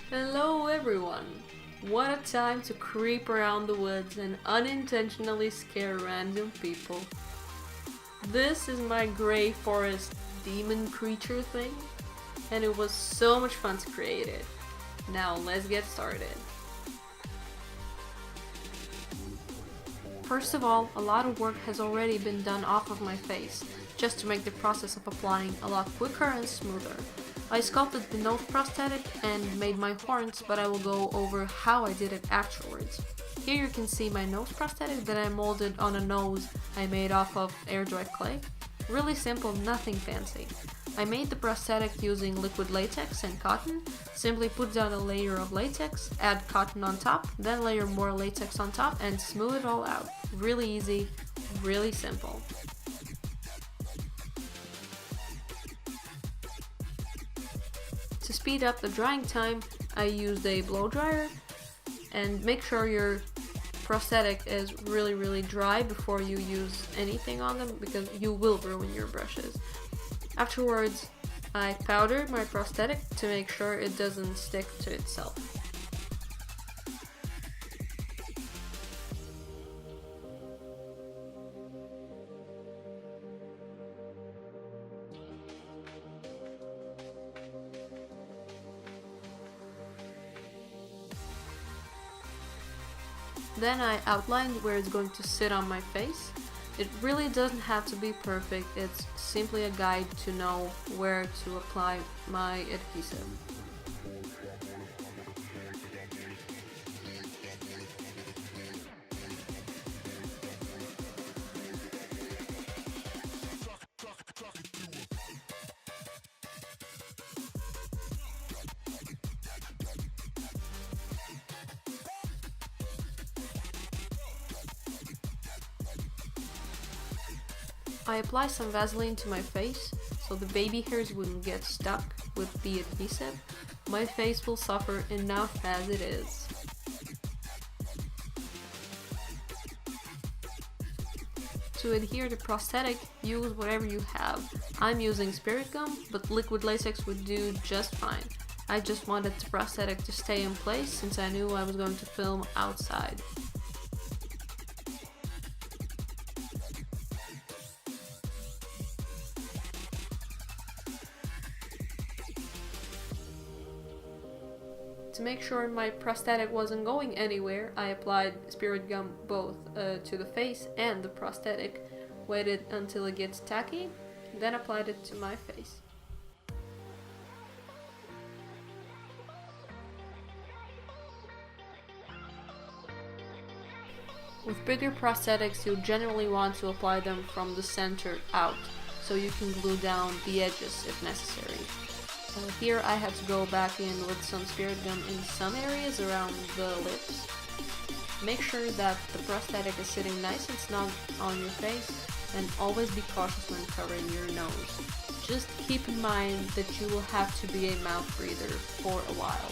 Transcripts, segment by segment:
Hello everyone! What a time to creep around the woods and unintentionally scare random people. This is my Grey Forest demon creature thing, and it was so much fun to create it. Now let's get started. First of all, a lot of work has already been done off of my face, just to make the process of applying a lot quicker and smoother. I sculpted the nose prosthetic and made my horns, but I will go over how I did it afterwards. Here you can see my nose prosthetic that I molded on a nose I made off of air dry clay. Really simple, nothing fancy. I made the prosthetic using liquid latex and cotton. Simply put down a layer of latex, add cotton on top, then layer more latex on top and smooth it all out. Really easy, really simple. To speed up the drying time, I used a blow dryer, and make sure your prosthetic is really dry before you use anything on them, because you will ruin your brushes. Afterwards, I powdered my prosthetic to make sure it doesn't stick to itself. Then I outlined where it's going to sit on my face. It really doesn't have to be perfect, it's simply a guide to know where to apply my adhesive. I apply some Vaseline to my face, so the baby hairs wouldn't get stuck with the adhesive. My face will suffer enough as it is. To adhere the prosthetic, use whatever you have. I'm using spirit gum, but liquid latex would do just fine. I just wanted the prosthetic to stay in place since I knew I was going to film outside. To make sure my prosthetic wasn't going anywhere, I applied spirit gum both to the face and the prosthetic, waited until it gets tacky, then applied it to my face. With bigger prosthetics, you generally want to apply them from the center out, so you can glue down the edges if necessary. Here I had to go back in with some spirit gum in some areas around the lips. Make sure that the prosthetic is sitting nice and snug on your face, and always be cautious when covering your nose. Just keep in mind that you will have to be a mouth breather for a while.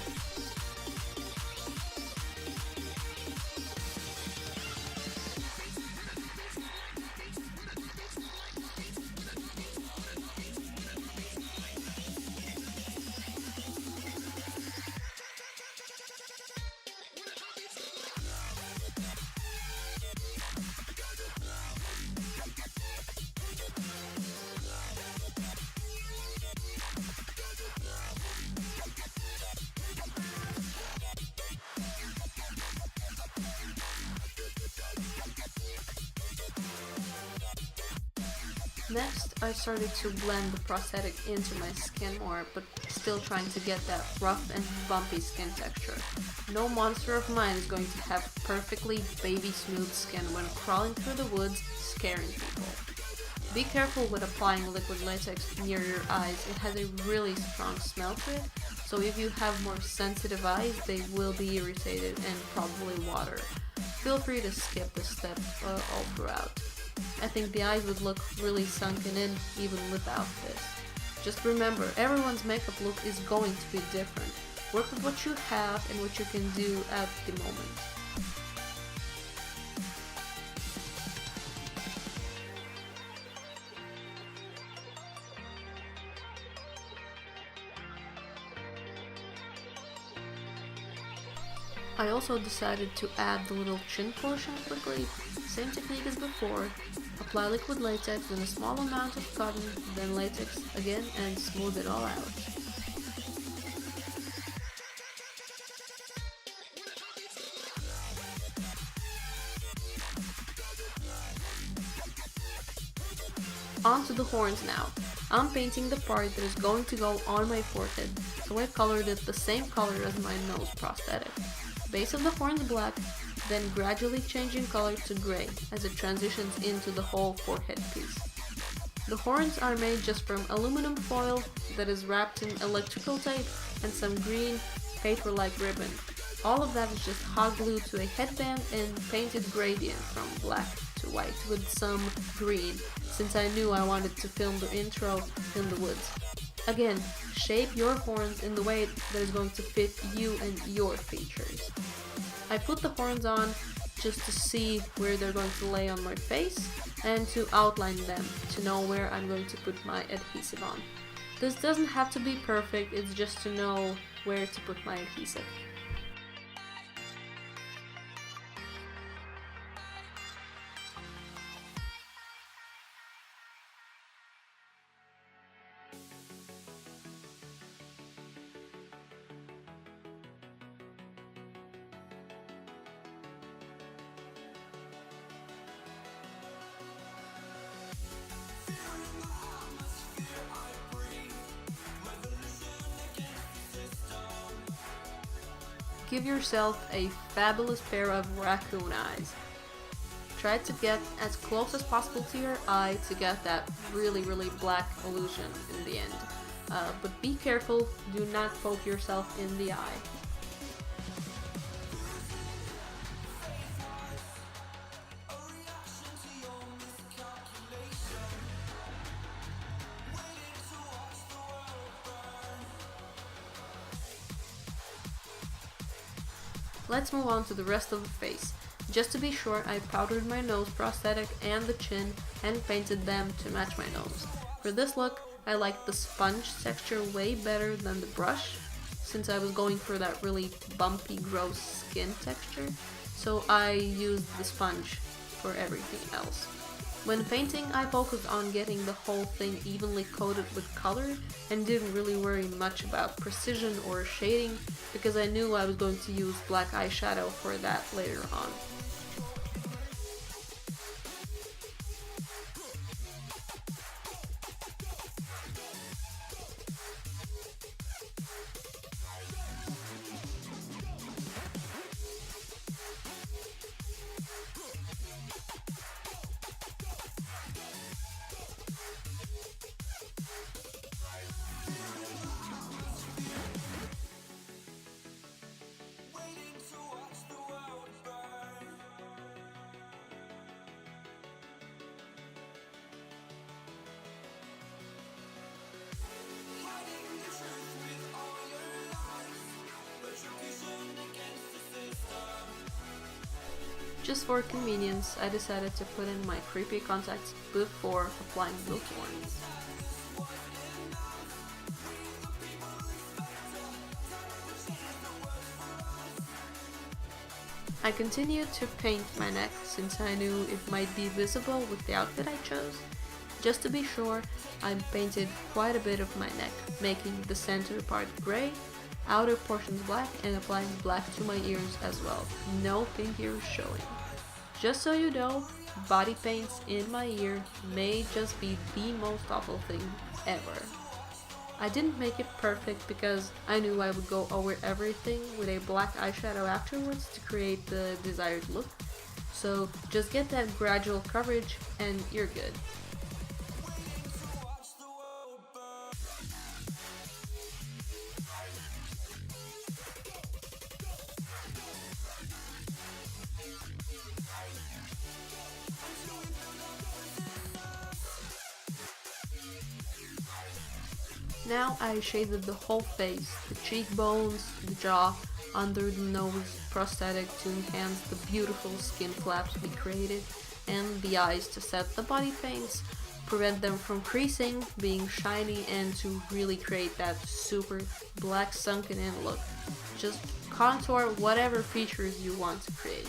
Next, I started to blend the prosthetic into my skin more, but still trying to get that rough and bumpy skin texture. No monster of mine is going to have perfectly baby smooth skin when crawling through the woods, scaring people. Be careful with applying liquid latex near your eyes, it has a really strong smell to it, so if you have more sensitive eyes, they will be irritated and probably water. Feel free to skip this step all throughout. I think the eyes would look really sunken in even without this. Just remember, everyone's makeup look is going to be different. Work with what you have and what you can do at the moment. I also decided to add the little chin portion quickly, same technique as before. Apply liquid latex in a small amount of cotton, then latex again and smooth it all out. On to the horns now. I'm painting the part that is going to go on my forehead, so I colored it the same color as my nose prosthetic. Base of the horns black, then gradually changing color to gray as it transitions into the whole forehead piece. The horns are made just from aluminum foil that is wrapped in electrical tape and some green paper-like ribbon. All of that is just hot glued to a headband and painted gradient from black to white with some green, since I knew I wanted to film the intro in the woods. Again, shape your horns in the way that is going to fit you and your features. I put the horns on just to see where they're going to lay on my face and to outline them to know where I'm going to put my adhesive on. This doesn't have to be perfect, it's just to know where to put my adhesive. Give yourself a fabulous pair of raccoon eyes. Try to get as close as possible to your eye to get that really black illusion in the end. But be careful, do not poke yourself in the eye. Let's move on to the rest of the face. Just to be sure, I powdered my nose prosthetic and the chin and painted them to match my nose. For this look, I liked the sponge texture way better than the brush, since I was going for that really bumpy, gross skin texture, so I used the sponge for everything else. When painting, I focused on getting the whole thing evenly coated with color and didn't really worry much about precision or shading because I knew I was going to use black eyeshadow for that later on. Just for convenience, I decided to put in my creepy contacts before applying the horns. I continued to paint my neck since I knew it might be visible with the outfit I chose. Just to be sure, I painted quite a bit of my neck, making the center part gray, outer portions black, and applying black to my ears as well. No pink ears showing. Just so you know, body paints in my ear may just be the most awful thing ever. I didn't make it perfect because I knew I would go over everything with a black eyeshadow afterwards to create the desired look. So just get that gradual coverage and you're good. Now I shaded the whole face, the cheekbones, the jaw, under the nose prosthetic to enhance the beautiful skin flaps we created, and the eyes to set the body paints, prevent them from creasing, being shiny, and to really create that super black sunken in look. Just contour whatever features you want to create.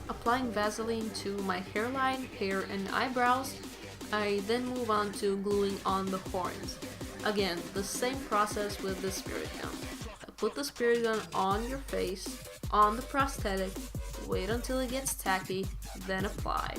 Applying Vaseline to my hairline, hair, and eyebrows, I then move on to gluing on the horns. Again, the same process with the spirit gun. Put the spirit gun on your face, on the prosthetic, wait until it gets tacky, then apply.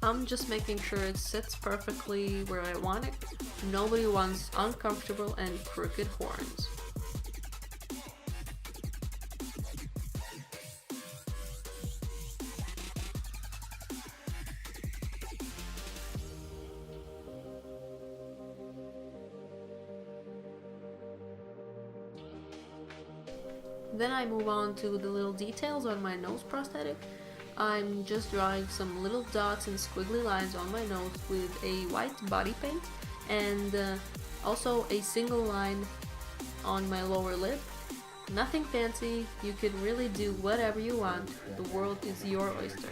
I'm just making sure it sits perfectly where I want it. Nobody wants uncomfortable and crooked horns. Then I move on to the little details on my nose prosthetic. I'm just drawing some little dots and squiggly lines on my nose with a white body paint, and also a single line on my lower lip. Nothing fancy, you can really do whatever you want, the world is your oyster.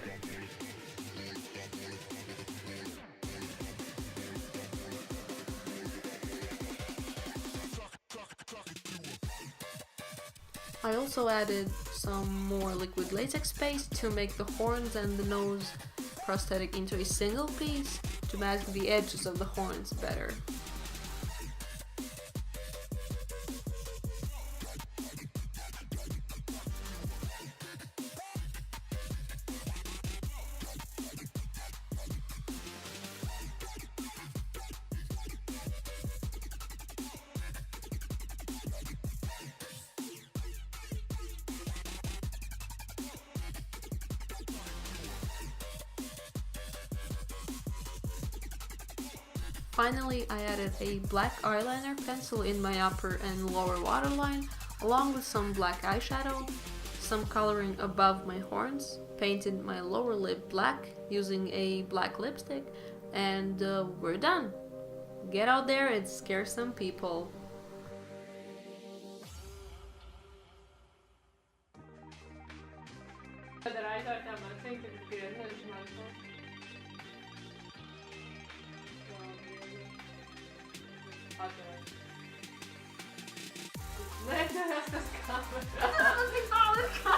I also added some more liquid latex paste to make the horns and the nose prosthetic into a single piece to mask the edges of the horns better. Finally, I added a black eyeliner pencil in my upper and lower waterline, along with some black eyeshadow, some coloring above my horns, painted my lower lip black using a black lipstick, and we're done! Get out there and scare some people. Nej, det är nästan skam.